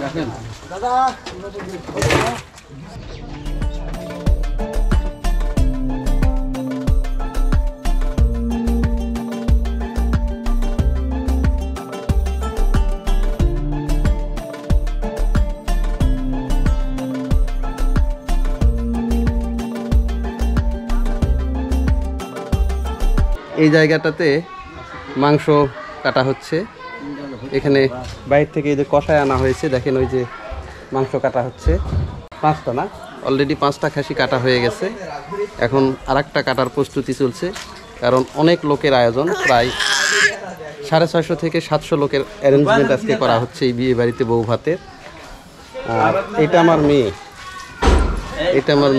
দেখেন দাদা এই জায়গাটাতে মাংস কাটা হচ্ছে। এখানে বাইরে থেকে এই যে কষায় আনা হয়েছে, দেখেন ওই যে মাংস কাটা হচ্ছে। 5টা না, অলরেডি 5টা খাসি কাটা হয়ে গেছে। এখন আরেকটা কাটার প্রস্তুতি চলছে, কারণ অনেক লোকের আয়োজন, প্রায় 650 থেকে 700 লোকের অ্যারেঞ্জমেন্ট আজকে করা হচ্ছে এই বিয়ে বাড়িতে বউ ভাতের। আর এটা আমার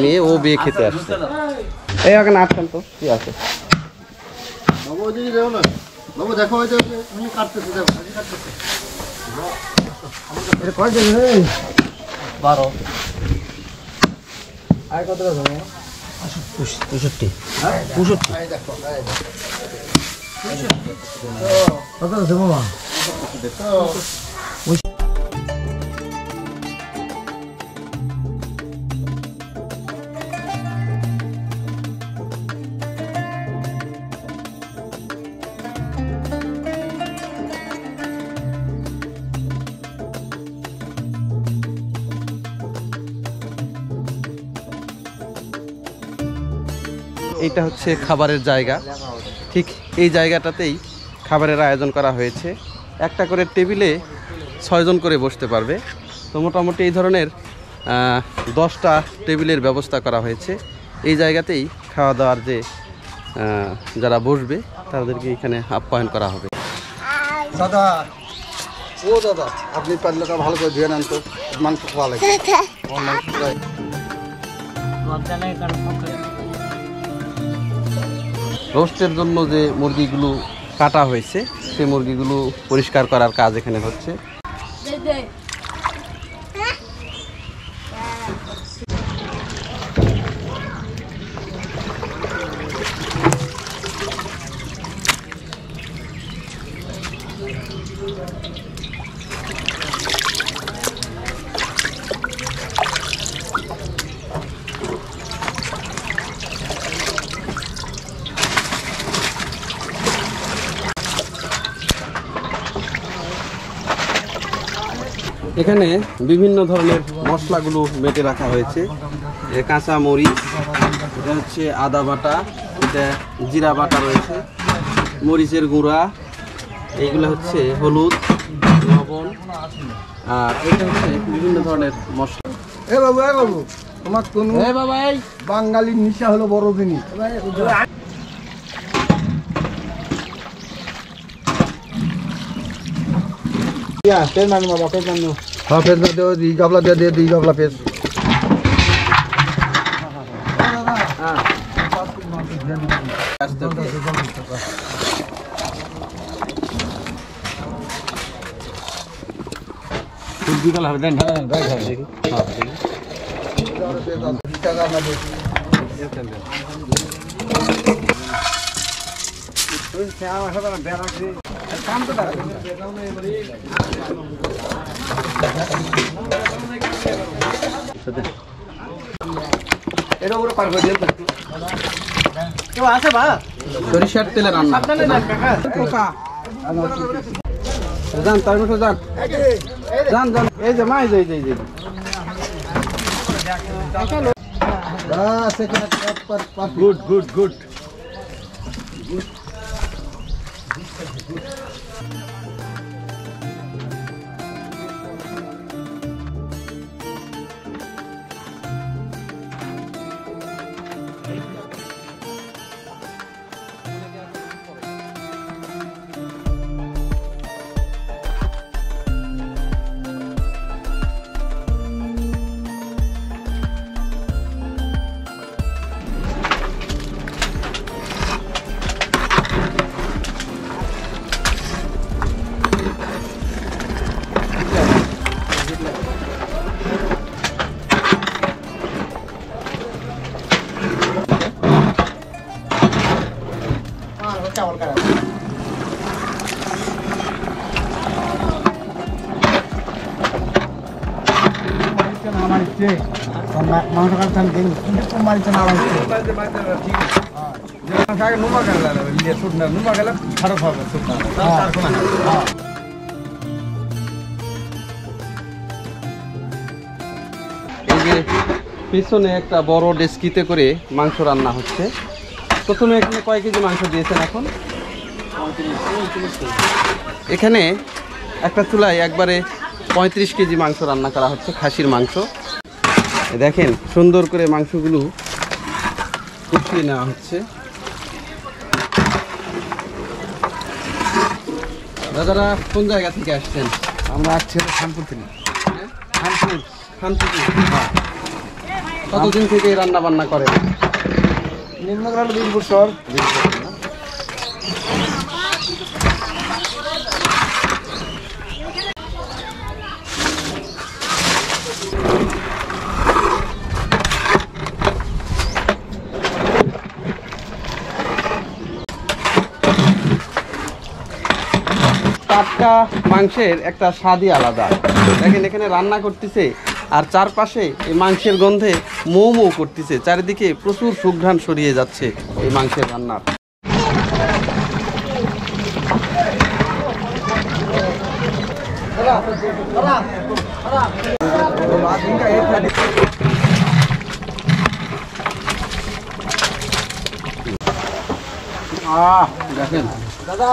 মেয়ে, ও বিয়ে খেতে আসছে। এই ওখানে আসছেন তো কি আছে বাবু দেখো ওই যে উনি কাটতেছে, দেখো কাটতেছে। এটা কয় দিন রে? 12 আর কত টাকা দাও? 65 হ্যাঁ 65 এই দেখো এই কত দেবো মা? দেখো এইটা হচ্ছে খাবারের জায়গা। ঠিক এই জায়গাটাতেই খাবারের আয়োজন করা হয়েছে। একটা করে টেবিলে 6 জন করে বসতে পারবে। তো মোটামুটি এই ধরনের 10টা টেবিলের ব্যবস্থা করা হয়েছে। এই জায়গাতেই খাওয়া দাওয়ার যে যারা বসবে তাদেরকে এখানে আপ্যায়ন করা হবে। দাদা ও দাদা আপনি পারলে ভালো করে ধুয়ে নেন তো, মাংস খাওয়া লাগে। রোস্টের জন্য যে মুরগিগুলো কাটা হয়েছে সেই মুরগিগুলো পরিষ্কার করার কাজ এখানে হচ্ছে। এখানে বিভিন্ন ধরনের মশলাগুলো বেটে রাখা হয়েছে। কাঁচা মরিচ, এটা হচ্ছে আদা বাটা, এটা জিরা বাটা রয়েছে, মরিচের গুঁড়া, এইগুলো হচ্ছে হলুদ, লবণ, আর এটা হচ্ছে বিভিন্ন ধরনের মশলা। এ বাবু তোমার কোন বাঙালির নিশা হলো বড় জিনিস। পেজ মানো বাবা, পেজ মানো। হ্যাঁ পেজ না দিও, দি গাবলা দিয়ে দিয়ে দি গাবলা পেজ। বিকাল হবে দেন, হ্যাঁ গাই খাবে দেখি। হ্যাঁ দেখি টাকা না দেখি তুই চাও হবে না বেরা করে কাম তো দাও। এটা উপরে পার করে দিন কেউ আছে বা সরিষার তেলে রান্না। যান তার মতো যান যান যান। এই যে মা, এই যে গুড গুড গুড। মাংস কাটতে আমি দেখি কিন্তু কুমারি তো না এই যে পিছনে একটা বড় ডেস্কিতে করে মাংস রান্না হচ্ছে। প্রথমে এখানে কয় কেজি মাংস দিয়েছেন এখন? এখানে একটা চুলায় একবারে 35 কেজি মাংস রান্না করা হচ্ছে, খাসির মাংস। দেখেন সুন্দর করে মাংসগুলো কষিয়ে নেওয়া হচ্ছে। দাদারা কোন জায়গা থেকে আসছেন? আমরা আসছি খানপুর থেকে। খানপুর। কতদিন থেকে রান্না বান্না করেন? নিম্নগ্রাম 20 বছর। টাটকা মাংসের একটা স্বাদই আলাদা। দেখেন এখানে রান্না করতেছে আর চারপাশে এই মাংসের গন্ধে মৌ মৌ করতেছে, চারিদিকে প্রচুর সুঘ্রাণ ছড়িয়ে যাচ্ছে এই মাংসের রান্নার। দেখেন দাদা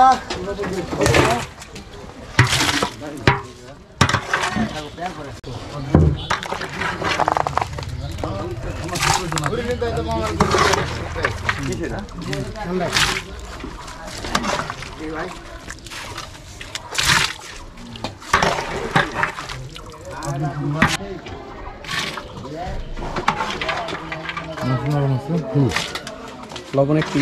লবণ একটু